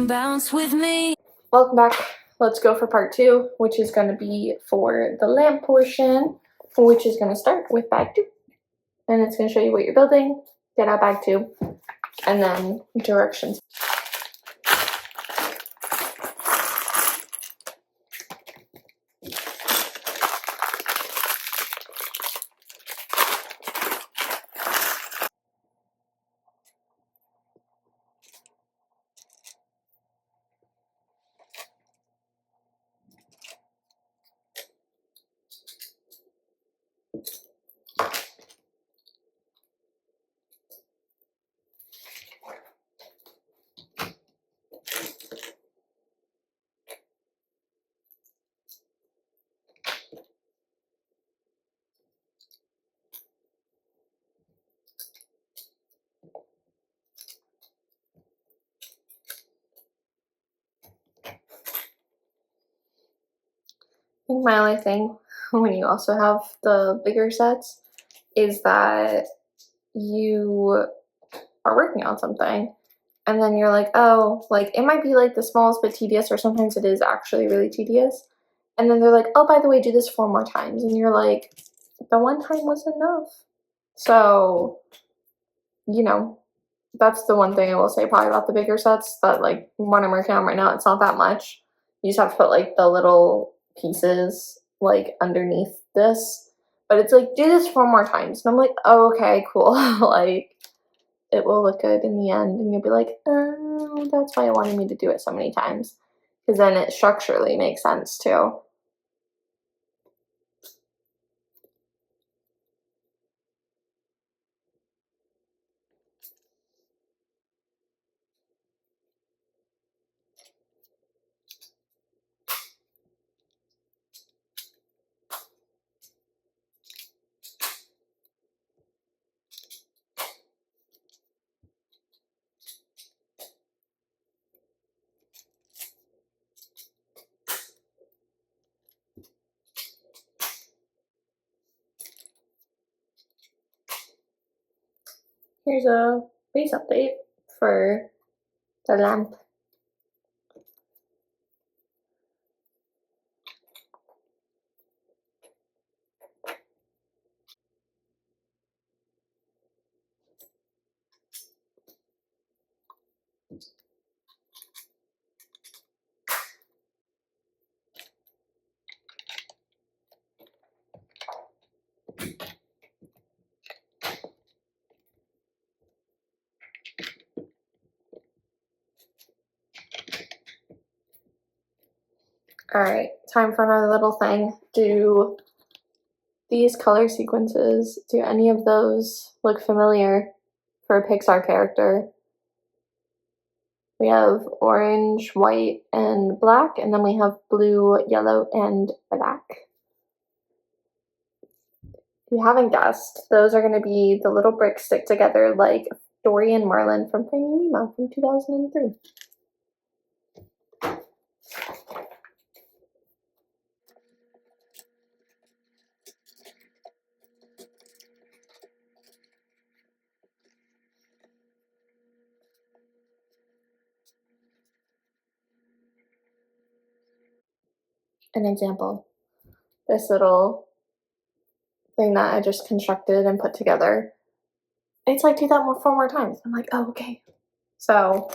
bounce with me. Welcome back. Let's go for part 2, which is going to be for the lamp portion, which is going to start with bag 2. And it's going to show you what you're building, get out bag 2, and then directions. I think my only thing when you also have the bigger sets is that you are working on something and then you're like, oh, like it might be like the smallest bit tedious, or sometimes it is actually really tedious. And then they're like, oh, by the way, do this 4 more times. And you're like, the one time was enough. So, you know, that's the one thing I will say probably about the bigger sets, that like when I'm working on right now, it's not that much. You just have to put like the little pieces like underneath this, but it's like, do this 4 more times. And I'm like, oh, okay, cool. Like it will look good in the end, and you'll be like, oh, that's why I wanted me to do it so many times, because then it structurally makes sense too. Here's a base update for the lamp. Alright, time for another little thing. Do these color sequences, do any of those look familiar for a Pixar character? We have orange, white, and black, and then we have blue, yellow, and black. If you haven't guessed, those are going to be the little bricks stick together like Dory and Marlin from Finding Nemo from 2003. An example, this little thing that I just constructed and put together, it's like do that 4 more times. I'm like, oh, okay. So,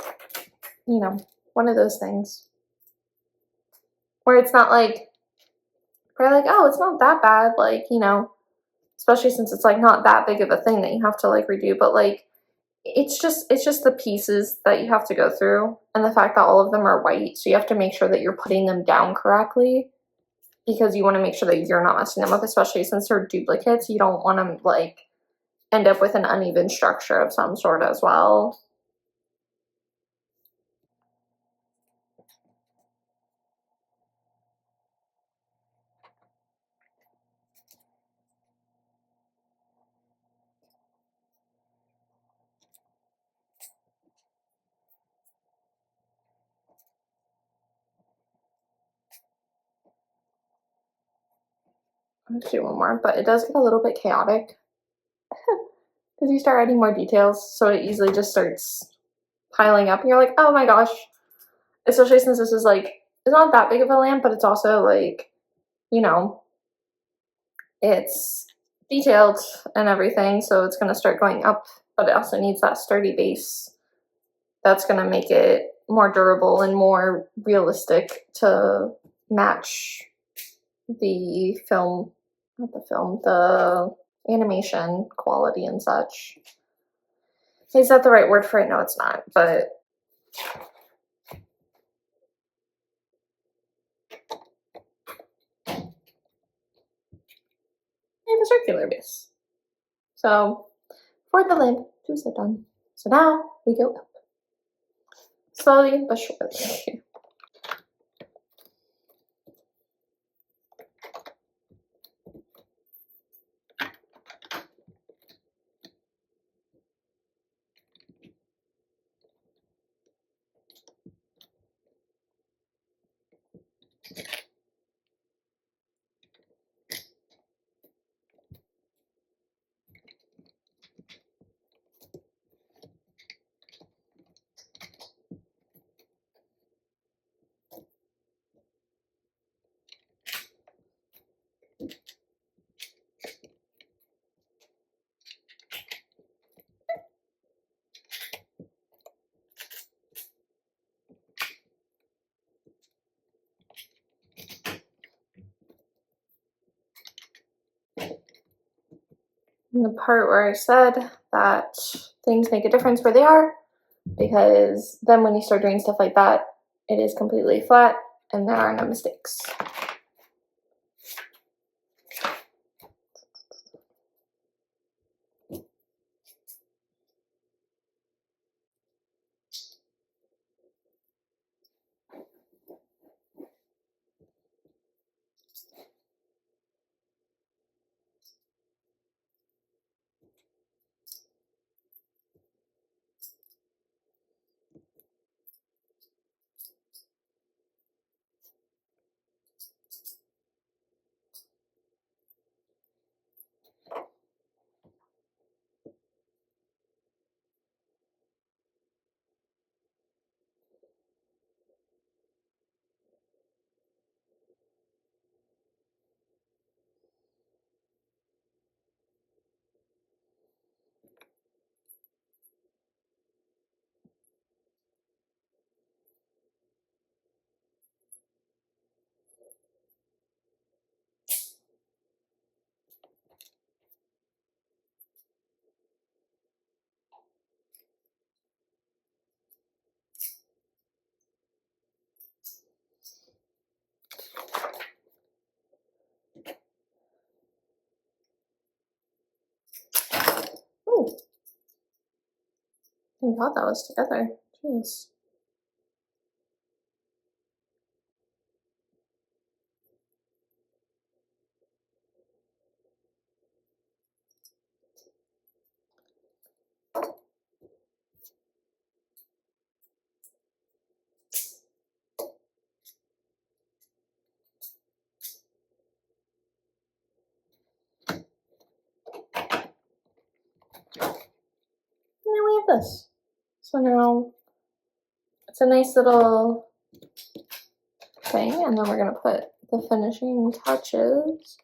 you know, one of those things where it's not like, we're like, oh, it's not that bad, like, you know, especially since it's like not that big of a thing that you have to like redo, but like it's just the pieces that you have to go through, and the fact that all of them are white, so you have to make sure that you're putting them down correctly, because you want to make sure that you're not messing them up, especially since they're duplicates. You don't want to like end up with an uneven structure of some sort as well. Let's do one more, but it does get a little bit chaotic because you start adding more details, so it easily just starts piling up, and you're like, oh my gosh, especially since this is like, it's not that big of a lamp, but it's also like, you know, it's detailed and everything, so it's going to start going up, but it also needs that sturdy base that's going to make it more durable and more realistic to match the film, not the film, the animation quality and such. Is that the right word for it? No, it's not, but I have a circular base. So for the lamp to sit on. So now we go up. Slowly but surely. And the part where I said that things make a difference where they are, because then when you start doing stuff like that, it is completely flat and there are no mistakes. Oh, thank God that was together. Jeez. And now we have this. So now it's a nice little thing, and then we're gonna put the finishing touches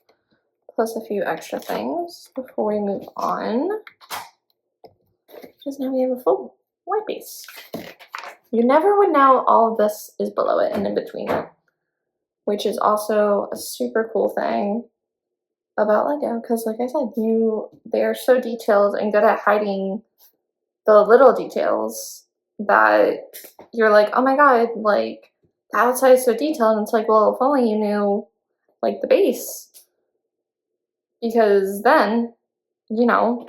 plus a few extra things before we move on. Because now we have a full white base. You never would know all of this is below it and in between it, which is also a super cool thing about Lego, because like I said, they are so detailed and good at hiding the little details that you're like, oh my God, like the outside is so detailed, and it's like, well, if only you knew like the base, because then, you know,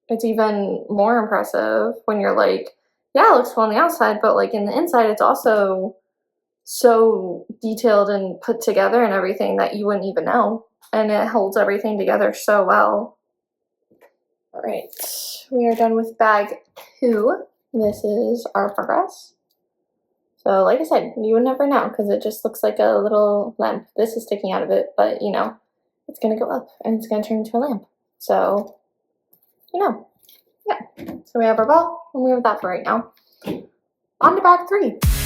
it's even more impressive when you're like, yeah, it looks cool on the outside, but like in the inside, it's also so detailed and put together and everything that you wouldn't even know. And it holds everything together so well. All right, we are done with bag 2. This is our progress. So like I said, you would never know because it just looks like a little lamp. This is sticking out of it, but you know, it's gonna go up and it's gonna turn into a lamp. So, you know, yeah. So we have our ball and we have that for right now. On to bag 3.